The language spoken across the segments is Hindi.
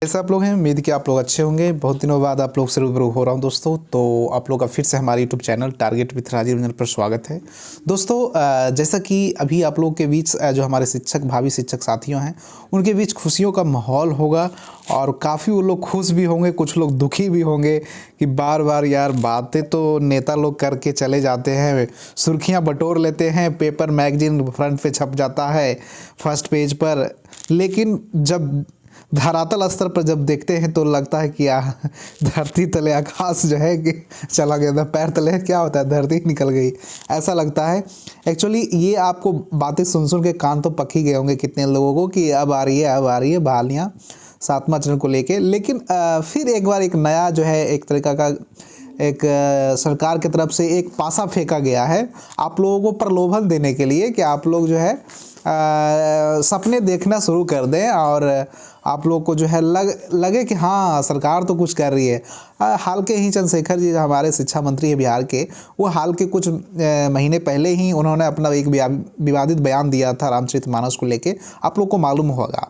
कैसे आप लोग हैं। उम्मीद कि आप लोग अच्छे होंगे। बहुत दिनों बाद आप लोग से रूबरू हो रहा हूं दोस्तों। तो आप लोग का फिर से हमारे YouTube channel target with Rajeev Ranjan पर स्वागत है दोस्तों। जैसा कि अभी आप लोग के बीच जो हमारे शिक्षक भावी शिक्षक साथियों हैं उनके बीच खुशियों का माहौल होगा और काफ़ी वो लोग खुश भी होंगे, कुछ लोग दुखी भी होंगे कि बार बार यार बातें तो नेता लोग करके चले जाते हैं, सुर्खियाँ बटोर लेते हैं, पेपर मैगजीन फ्रंट पे छप जाता है फर्स्ट पेज पर, लेकिन जब धरातल स्तर पर जब देखते हैं तो लगता है कि धरती तले आकाश जो है कि चला गया था, पैर तले क्या होता है धरती निकल गई, ऐसा लगता है। एक्चुअली ये आपको बातें सुन सुन के कान तो पक ही गए होंगे कितने लोगों को कि अब आ रही है बहालियाँ 7वां चरण को लेके। लेकिन फिर एक बार एक नया जो है एक तरीका का एक सरकार की तरफ से एक पासा फेंका गया है आप लोगों को प्रलोभन देने के लिए कि आप लोग जो है सपने देखना शुरू कर दें और आप लोग को जो है लगे कि हाँ सरकार तो कुछ कर रही है। हाल के ही चंद्रशेखर जी हमारे शिक्षा मंत्री हैं बिहार के, वो हाल के कुछ महीने पहले ही उन्होंने अपना एक विवादित बयान दिया था रामचरितमानस को लेके, आप लोग को मालूम होगा।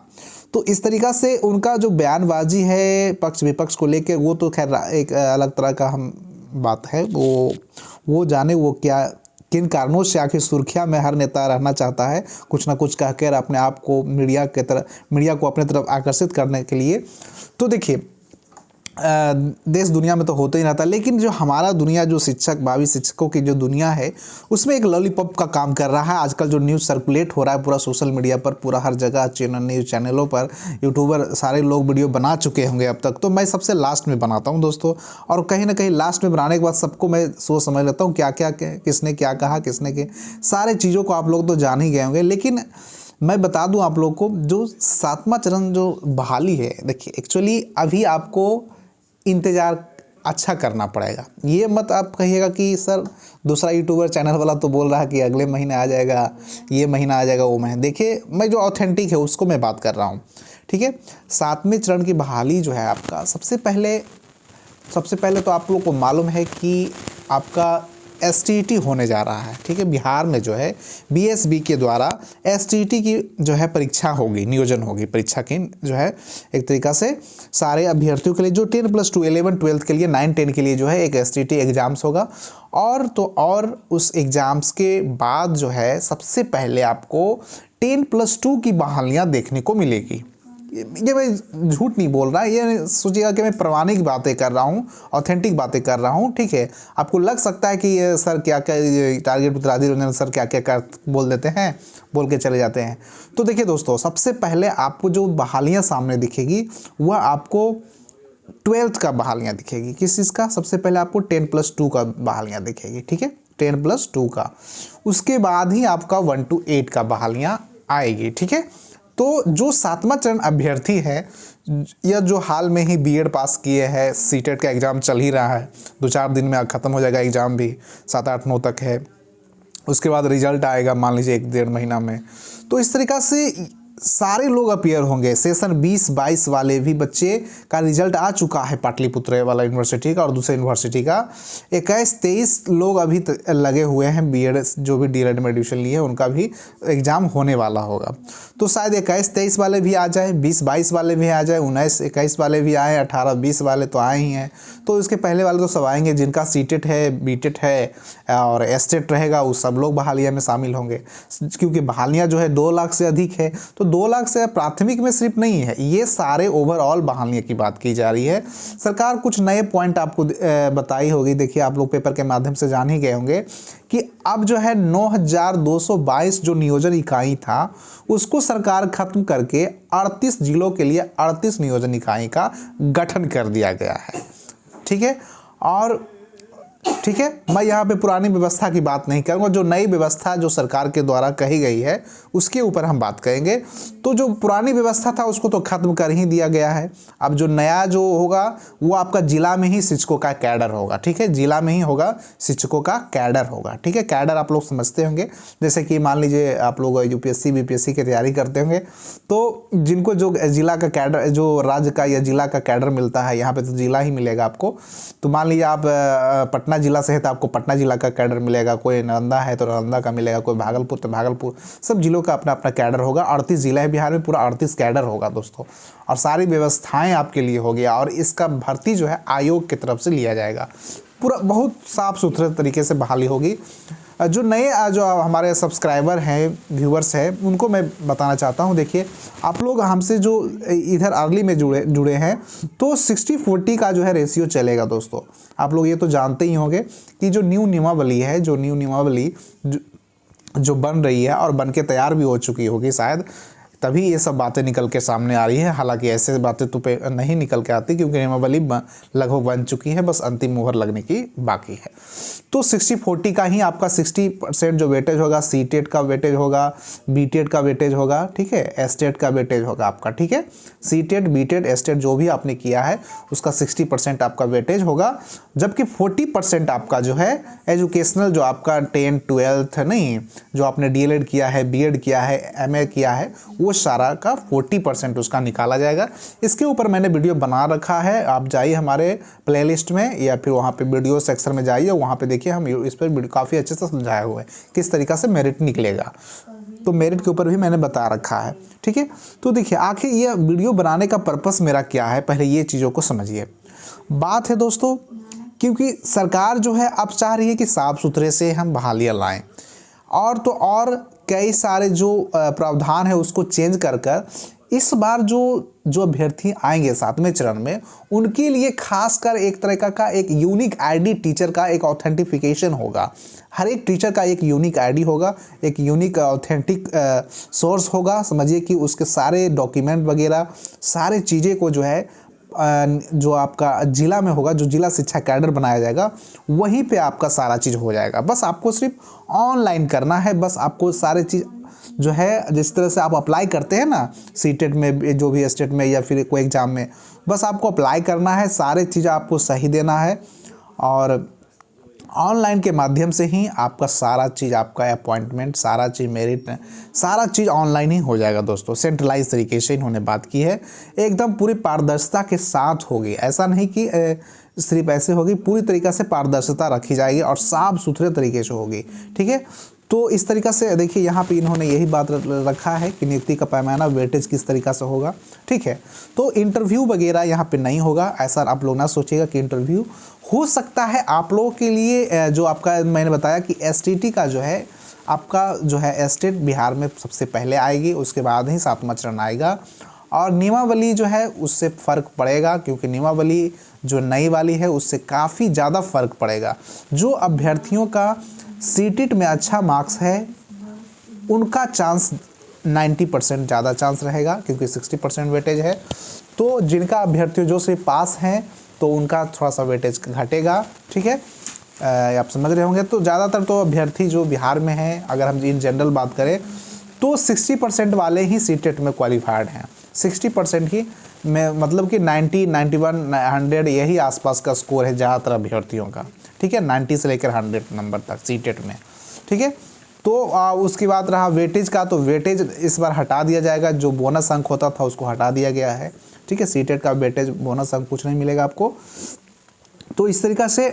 तो इस तरीक़ा से उनका जो बयानबाजी है पक्ष विपक्ष को लेके वो तो खैर एक अलग तरह का हम बात है, वो जाने वो क्या किन कारणों से आखिर सुर्खियां में हर नेता रहना चाहता है, कुछ ना कुछ कहकर अपने आप को मीडिया को अपने तरफ आकर्षित करने के लिए। तो देखिए देश दुनिया में तो होता ही रहता है, लेकिन जो हमारा दुनिया जो शिक्षक भावी शिक्षकों की जो दुनिया है उसमें एक लॉलीपॉप का काम कर रहा है। आजकल जो न्यूज़ सर्कुलेट हो रहा है पूरा सोशल मीडिया पर, पूरा हर जगह न्यूज़ चैनलों पर, यूट्यूबर सारे लोग वीडियो बना चुके होंगे अब तक। तो मैं सबसे लास्ट में बनाता हूँ दोस्तों, और कहीं ना कहीं लास्ट में बनाने के बाद सबको मैं सोच समझ लेता हूँ क्या क्या किसने क्या कहा, किसने के सारे चीज़ों को आप लोग तो जान ही गए होंगे। लेकिन मैं बता दूं आप लोग को जो 7वां चरण जो बहाली है, देखिए एक्चुअली अभी आपको इंतज़ार अच्छा करना पड़ेगा। ये मत आप कहिएगा कि सर दूसरा यूट्यूबर चैनल वाला तो बोल रहा है कि अगले महीने आ जाएगा, ये महीना आ जाएगा, वो महीने। देखिए मैं जो ऑथेंटिक है उसको मैं बात कर रहा हूँ, ठीक है। 7वें चरण की बहाली जो है आपका सबसे पहले तो आप लोग को मालूम है कि आपका STT होने जा रहा है, ठीक है। बिहार में जो है BSB के द्वारा STT की जो है परीक्षा होगी, नियोजन होगी परीक्षा की जो है एक तरीक़ा से सारे अभ्यर्थियों के लिए जो 10+2 11 12 के लिए 9 10 के लिए जो है एक STT एग्ज़ाम्स होगा। और उस एग्ज़ाम्स के बाद जो है सबसे पहले आपको 10+2 की बहालियाँ देखने को मिलेगी। ये मैं झूठ नहीं बोल रहा, ये सोचिएगा कि मैं प्रमाणिक बातें कर रहा हूँ, ऑथेंटिक बातें कर रहा हूँ, ठीक है। आपको लग सकता है कि ये सर क्या क्या target with Rajeev Ranjan sir क्या क्या बोल देते हैं, बोल के चले जाते हैं। तो देखिए दोस्तों, सबसे पहले आपको जो बहालियाँ सामने दिखेगी वह आपको 12th का बहालियाँ दिखेगी। किस चीज़ का? सबसे पहले आपको 10+2 का बहालियाँ दिखेगी, ठीक है, 10+2 का। उसके बाद ही आपका 1 to 8 का बहालियाँ आएगी, ठीक है। तो जो 7वां चरण अभ्यर्थी है या जो हाल में ही B.Ed पास किए हैं, CTET का एग्ज़ाम चल ही रहा है, 2-4 दिन में ख़त्म हो जाएगा एग्ज़ाम भी, 7-8-9 तक है, उसके बाद रिजल्ट आएगा मान लीजिए 1-1.5 महीना में। तो इस तरीक़ा से सारे लोग अपीयर होंगे। सेशन 20-22 वाले भी बच्चे का रिजल्ट आ चुका है, पाटलिपुत्र वाला यूनिवर्सिटी का और दूसरे यूनिवर्सिटी का। 21-23 लोग अभी लगे हुए हैं B.Ed, जो भी D.Ed में एडमिशन लिए हैं उनका भी एग्ज़ाम होने वाला होगा। तो शायद 21-23 वाले भी आ जाए, 20-22 वाले भी आ जाए, 19-21 वाले भी आए, 18-20 वाले तो आए ही हैं। तो इसके पहले वाले तो सब आएंगे, जिनका CTET है, B.Ed है और STET रहेगा, वो सब लोग बहालिया में शामिल होंगे। क्योंकि बहालियाँ जो है 2 लाख से अधिक है, तो 2 लाख से प्राथमिक में सिर्फ नहीं है, ये सारे ओवरऑल बहालियों की बात की जा रही है। सरकार कुछ नए पॉइंट आपको बताई होगी, देखिए आप लोग पेपर के माध्यम से जान ही गए होंगे कि अब जो है 9222 जो नियोजन इकाई था उसको सरकार खत्म करके 38 जिलों के लिए 38 नियोजन इकाई का गठन कर दिया गया है, ठीक है। और ठीक है, मैं यहाँ पे पुरानी व्यवस्था की बात नहीं करूँगा, जो नई व्यवस्था जो सरकार के द्वारा कही गई है उसके ऊपर हम बात करेंगे। तो जो पुरानी व्यवस्था था उसको तो ख़त्म कर ही दिया गया है। अब जो नया जो होगा वो आपका जिला में ही शिक्षकों का कैडर होगा, ठीक है, जिला में ही होगा शिक्षकों का कैडर होगा, ठीक है। कैडर आप लोग समझते होंगे, जैसे कि मान लीजिए आप लोग UPSC BPSC की तैयारी करते होंगे, तो जिनको जो जिला का कैडर, जो राज्य का या जिला का कैडर मिलता है, यहाँ पर तो जिला ही मिलेगा आपको। तो मान लीजिए आप पटना पटना जिला से है तो आपको पटना जिला का कैडर मिलेगा, कोई नालंदा है तो नालंदा का मिलेगा, कोई भागलपुर तो भागलपुर, सब जिलों का अपना अपना कैडर होगा। 38 जिला है बिहार में, पूरा 38 कैडर होगा दोस्तों, और सारी व्यवस्थाएं आपके लिए होगी। और इसका भर्ती जो है आयोग की तरफ से लिया जाएगा, पूरा बहुत साफ़ सुथरे तरीके से बहाली होगी। जो नए जो हमारे सब्सक्राइबर हैं, व्यूअर्स हैं, उनको मैं बताना चाहता हूं, देखिए आप लोग हमसे जो इधर अर्ली में जुड़े हैं तो 60-40 का जो है रेशियो चलेगा दोस्तों। आप लोग ये तो जानते ही होंगे कि जो न्यू नियमावली है, जो न्यू नियमावली जो बन रही है और बन के तैयार भी हो चुकी होगी शायद, तभी ये सब बातें निकल के सामने आ रही है। हालांकि ऐसे बातें तो पे नहीं निकल के आती, क्योंकि नियमावली लगभग बन चुकी है, बस अंतिम मुहर लगने की बाकी है। तो 60-40 का ही आपका 60% जो वेटेज होगा, सी टेट का वेटेज होगा, बी टेट का वेटेज होगा, ठीक है, एस टेट का वेटेज होगा आपका, ठीक है। C TET, B TET, S TET जो भी आपने किया है उसका 60% आपका वेटेज होगा, जबकि 40% आपका जो है एजुकेशनल, जो आपका 10, 12 नहीं, जो आपने DLED किया है, BEd किया है, MA किया है, वो सारा का 40% उसका निकाला जाएगा। इसके ऊपर मैंने वीडियो बना रखा है, आप जाइए हमारे प्लेलिस्ट में या फिर वहाँ पे वीडियो सेक्शन में जाइए, वहाँ पे देखिए हम इस पर काफ़ी अच्छे से समझाया हुआ है किस तरीक़ा से मेरिट निकलेगा। तो मेरिट के ऊपर भी मैंने बता रखा है, ठीक है। तो देखिए आखिर ये वीडियो बनाने का पर्पस मेरा क्या है, पहले ये चीज़ों को समझिए। बात है दोस्तों, क्योंकि सरकार जो है अब चाह रही है कि साफ़ सुथरे से हम बहालियाँ लाएँ, और तो और कई सारे जो प्रावधान है उसको चेंज कर इस बार जो अभ्यर्थी आएंगे 7वें चरण में, उनके लिए खासकर एक तरह का एक यूनिक आईडी, टीचर का एक ऑथेंटिफिकेशन होगा। हर एक टीचर का एक यूनिक आईडी होगा, एक यूनिक ऑथेंटिक सोर्स होगा। समझिए कि उसके सारे डॉक्यूमेंट वगैरह सारे चीज़ें को जो है जो आपका जिला में होगा, जो जिला शिक्षा कैडर बनाया जाएगा, वहीं पे आपका सारा चीज़ हो जाएगा। बस आपको सिर्फ ऑनलाइन करना है, बस आपको सारे चीज़ जो है जिस तरह से आप अप्लाई करते हैं ना, सीटेट में, जो भी स्टेट में या फिर कोई एग्ज़ाम में, बस आपको अप्लाई करना है, सारे चीज़ आपको सही देना है, और ऑनलाइन के माध्यम से ही आपका सारा चीज़, आपका अपॉइंटमेंट, सारा चीज़, मेरिट, सारा चीज़ ऑनलाइन ही हो जाएगा दोस्तों। सेंट्रलाइज तरीके से इन्होंने बात की है, एकदम पूरी पारदर्शिता के साथ होगी। ऐसा नहीं कि सिर्फ ऐसे होगी, पूरी तरीक़े से पारदर्शिता रखी जाएगी और साफ सुथरे तरीके से होगी, ठीक है। तो इस तरीक़ा से देखिए यहाँ पे इन्होंने यही बात रखा है कि नियुक्ति का पैमाना, वेटेज किस तरीक़ा से होगा, ठीक है। तो इंटरव्यू वगैरह यहाँ पे नहीं होगा, ऐसा आप लोग ना सोचिएगा कि इंटरव्यू हो सकता है आप लोगों के लिए। जो आपका मैंने बताया कि STT का जो है, आपका जो है एस्टेट बिहार में सबसे पहले आएगी, उसके बाद ही 7वां चरण आएगा। और नियमावली जो है उससे फ़र्क पड़ेगा, क्योंकि नियमावली जो नई वाली है उससे काफ़ी ज़्यादा फ़र्क पड़ेगा। जो अभ्यर्थियों का सीटेट में अच्छा मार्क्स है उनका चांस 90% ज़्यादा चांस रहेगा, क्योंकि 60% वेटेज है। तो जिनका अभ्यर्थी जो सिर्फ पास हैं तो उनका थोड़ा सा वेटेज घटेगा, ठीक है। आप समझ रहे होंगे। तो ज़्यादातर तो अभ्यर्थी जो बिहार में हैं, अगर हम इन जनरल बात करें तो 60% वाले ही सीटेट में क्वालिफाइड हैं। 60% ही में मतलब कि 90, 91, 100 यही आसपास का स्कोर है ज़्यादातर अभ्यर्थियों का, ठीक है। 90 से लेकर 100 नंबर तक सीटेट में, ठीक है। तो उसकी बात रहा वेटेज का, तो वेटेज इस बार हटा दिया जाएगा। जो बोनस अंक होता था उसको हटा दिया गया है, ठीक है। सीटेट का वेटेज बोनस अंक कुछ नहीं मिलेगा आपको। तो इस तरीक़ा से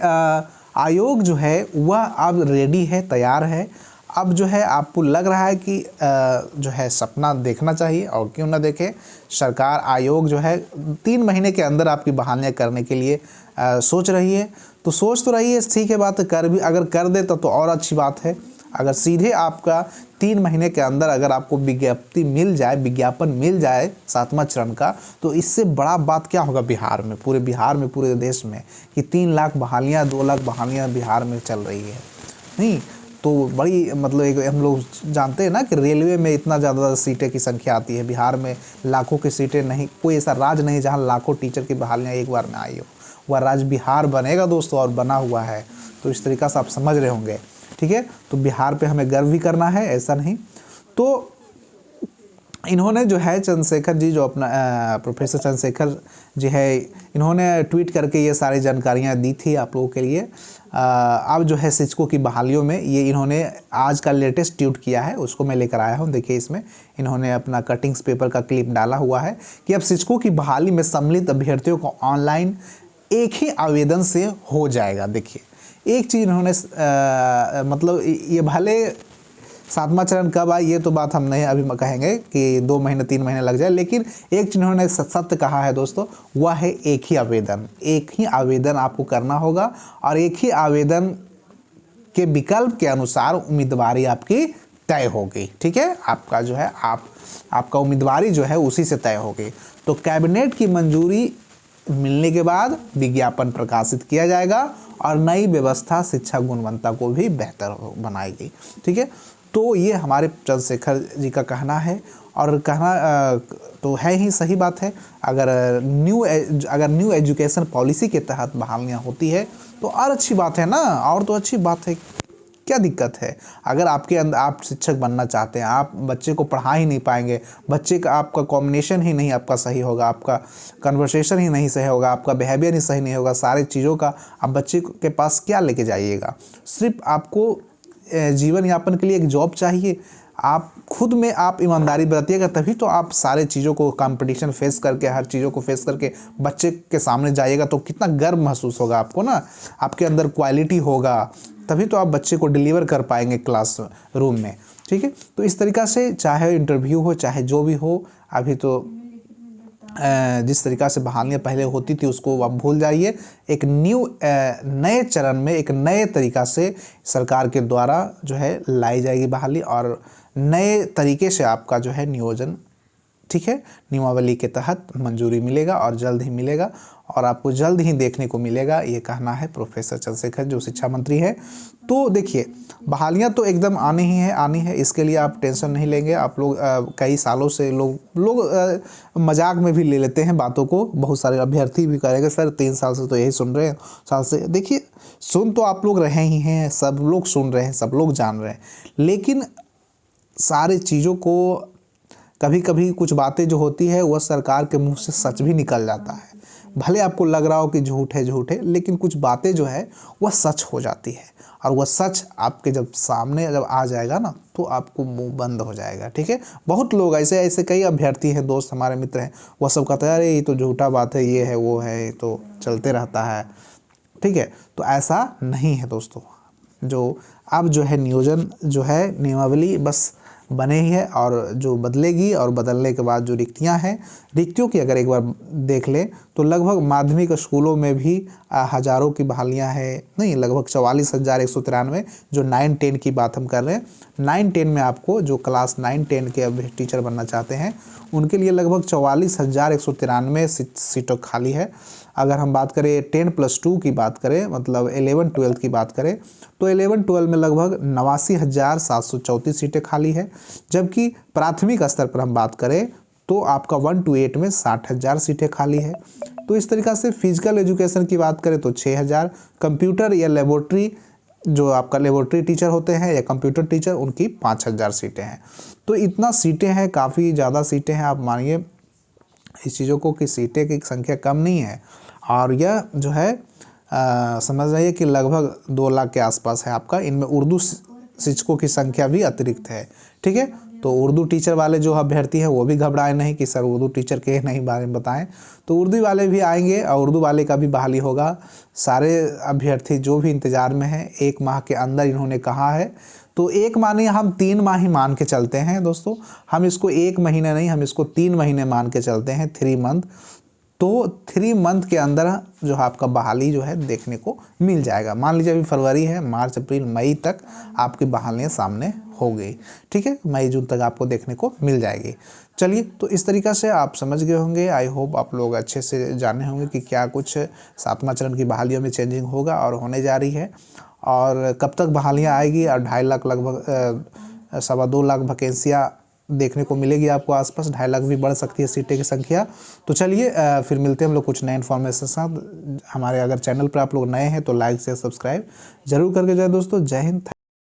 आयोग जो है वह अब रेडी है, तैयार है। अब जो है आपको लग रहा है कि जो है सपना देखना चाहिए, और क्यों ना देखे। सरकार, आयोग जो है 3 महीने के अंदर आपकी बहालियाँ करने के लिए सोच रही है। तो सोच तो रही है, ठीक है, बात कर भी, अगर कर दे तो और अच्छी बात है। अगर सीधे आपका 3 महीने के अंदर अगर आपको विज्ञप्ति मिल जाए, विज्ञापन मिल जाए 7वां चरण का, तो इससे बड़ा बात क्या होगा बिहार में, पूरे बिहार में, पूरे देश में, कि 3 लाख बहालियाँ, 2 लाख बहालियाँ बिहार में चल रही है। नहीं तो बड़ी मतलब एक हम लोग जानते हैं ना कि रेलवे में इतना ज़्यादा सीटें की संख्या आती है, बिहार में लाखों की सीटें नहीं, कोई ऐसा राज्य नहीं जहाँ लाखों टीचर की बहालियाँ एक बार में आई हो। वह राज्य बिहार बनेगा दोस्तों, और बना हुआ है। तो इस तरीक़ा से आप समझ रहे होंगे, ठीक है। तो बिहार पे हमें गर्व भी करना है, ऐसा नहीं। तो इन्होंने जो है चंद्रशेखर जी, जो अपना प्रोफेसर चंद्रशेखर जी है, इन्होंने ट्वीट करके ये सारी जानकारियाँ दी थी आप लोगों के लिए। अब जो है शिक्षकों की बहालियों में ये इन्होंने आज का लेटेस्ट ट्वीट किया है, उसको मैं लेकर आया हूँ। देखिए इसमें इन्होंने अपना कटिंग्स पेपर का क्लिप डाला हुआ है कि अब शिक्षकों की बहाली में सम्मिलित अभ्यर्थियों को ऑनलाइन एक ही आवेदन से हो जाएगा। देखिए एक चीज़ इन्होंने मतलब ये भले 7वां चरण कब आए ये तो बात हम नहीं अभी कहेंगे कि 2 महीने 3 महीने लग जाए, लेकिन एक चीज़ इन्होंने सत्य कहा है दोस्तों, वह है एक ही आवेदन आपको करना होगा और एक ही आवेदन के विकल्प के अनुसार उम्मीदवारी आपकी तय होगी। ठीक है, आपका जो है आपका उम्मीदवारी जो है उसी से तय होगी। तो कैबिनेट की मंजूरी मिलने के बाद विज्ञापन प्रकाशित किया जाएगा और नई व्यवस्था शिक्षा गुणवत्ता को भी बेहतर बनाएगी। ठीक है, तो ये हमारे चंद्रशेखर जी का कहना है और कहना तो है ही, सही बात है। अगर न्यू एजुकेशन पॉलिसी के तहत बहालियाँ होती है तो और अच्छी बात है ना, और तो अच्छी बात है, क्या दिक्कत है। अगर आपके अंदर आप शिक्षक बनना चाहते हैं, आप बच्चे को पढ़ा ही नहीं पाएंगे, बच्चे का आपका कॉम्बिनेशन ही नहीं आपका सही होगा, आपका कन्वर्सेशन ही नहीं सही होगा, आपका बिहेवियर ही सही नहीं होगा, सारे चीज़ों का आप बच्चे के पास क्या लेके जाइएगा। सिर्फ आपको जीवन यापन के लिए एक जॉब चाहिए, आप खुद में आप ईमानदारी बरतिएगा तभी तो आप सारे चीज़ों को कंपटीशन फेस करके, हर चीज़ों को फेस करके बच्चे के सामने जाइएगा तो कितना गर्व महसूस होगा आपको ना, आपके अंदर क्वालिटी होगा, तभी तो आप बच्चे को डिलीवर कर पाएंगे क्लास रूम में। ठीक है, तो इस तरीक़ा से चाहे इंटरव्यू हो चाहे जो भी हो, अभी तो जिस तरीक़ा से बहालियाँ पहले होती थी उसको आप भूल जाइए। एक नए चरण में एक नए तरीक़ा से सरकार के द्वारा जो है लाई जाएगी बहाली और नए तरीके से आपका जो है नियोजन, ठीक है, नियमावली के तहत मंजूरी मिलेगा और जल्द ही मिलेगा और आपको जल्द ही देखने को मिलेगा, ये कहना है प्रोफेसर चंद्रशेखर जो शिक्षा मंत्री है। तो देखिए बहालियाँ तो एकदम आनी है, इसके लिए आप टेंशन नहीं लेंगे। आप लोग कई सालों से लोग मजाक में भी ले लेते हैं बातों को, बहुत सारे अभ्यर्थी भी करेंगे सर 3 साल से तो यही सुन रहे हैं, साल से। देखिए सुन तो आप लोग रहे ही हैं, सब लोग सुन रहे हैं, सब लोग जान रहे हैं, लेकिन सारे चीज़ों को कभी कभी कुछ बातें जो होती है वह सरकार के मुंह से सच भी निकल जाता है। भले आपको लग रहा हो कि झूठ है, लेकिन कुछ बातें जो है वह सच हो जाती है और वह सच आपके जब सामने जब आ जाएगा ना तो आपको मुंह बंद हो जाएगा। ठीक है, बहुत लोग ऐसे कई अभ्यर्थी हैं, दोस्त हमारे मित्र हैं, वह सब कहते हैं अरे ये तो झूठा बात है, ये है वो है, तो चलते रहता है। ठीक है, तो ऐसा नहीं है दोस्तों। जो अब जो है नियोजन जो है नियमावली बस बने ही है और जो बदलेगी और बदलने के बाद जो रिक्तियां हैं, रिक्तियों की अगर एक बार देख लें तो लगभग माध्यमिक स्कूलों में भी हज़ारों की बहालियां हैं, नहीं लगभग 44,193 जो 9-10 की बात हम कर रहे हैं। 9-10 में आपको जो क्लास 9-10 के अब टीचर बनना चाहते हैं उनके लिए लगभग 44,193 सीटों खाली है। अगर हम बात करें 10+2 की बात करें, मतलब 11-12 की बात करें तो 11-12 में लगभग 89,734 सीटें खाली है। जबकि प्राथमिक स्तर पर हम बात करें तो आपका 1 to 8 में 60,000 सीटें खाली है। तो इस तरीक़ा से फिजिकल एजुकेशन की बात करें तो 6,000, कंप्यूटर या लेबोरेटरी जो आपका लेबोरेटरी टीचर होते हैं या कंप्यूटर टीचर उनकी 5,000 सीटें हैं। तो इतना सीटें हैं, काफ़ी ज़्यादा सीटें हैं। आप मानिए इस चीज़ों को कि सीटें की संख्या कम नहीं है और यह जो है समझ रहिए कि लगभग 2 लाख के आसपास है आपका। इनमें उर्दू शिक्षकों की संख्या भी अतिरिक्त है। ठीक है, तो उर्दू टीचर वाले जो अभ्यर्थी हैं वो भी घबराए नहीं कि सर उर्दू टीचर के नहीं बारे में बताएं, तो उर्दू वाले भी आएंगे और उर्दू वाले का भी बहाली होगा। सारे अभ्यर्थी जो भी इंतज़ार में हैं 1 माह के अंदर इन्होंने कहा है, तो 1 माह नहीं हम 3 माह ही मान के चलते हैं दोस्तों। हम इसको 1 महीने नहीं, हम इसको 3 महीने मान के चलते हैं, 3 मंथ। तो 3 मंथ के अंदर जो आपका बहाली जो है देखने को मिल जाएगा। मान लीजिए अभी फरवरी है, मार्च अप्रैल मई तक आपकी बहालियाँ सामने हो गई। ठीक है, मई जून तक आपको देखने को मिल जाएगी। चलिए, तो इस तरीक़ा से आप समझ गए होंगे। आई होप आप लोग अच्छे से जाने होंगे कि क्या कुछ 7वां चरण की बहालियों में चेंजिंग होगा और होने जा रही है और कब तक बहालियाँ आएगी और 2.5 लाख लगभग 2.25 लाख वैकेंसियाँ देखने को मिलेगी आपको आसपास। 2.5 लाख भी बढ़ सकती है सीटें की संख्या। तो चलिए फिर मिलते हैं हम लोग कुछ नए इन्फॉर्मेशन साथ। हमारे अगर चैनल पर आप लोग नए हैं तो लाइक शेयर सब्सक्राइब जरूर करके जाए दोस्तों। जय हिंद।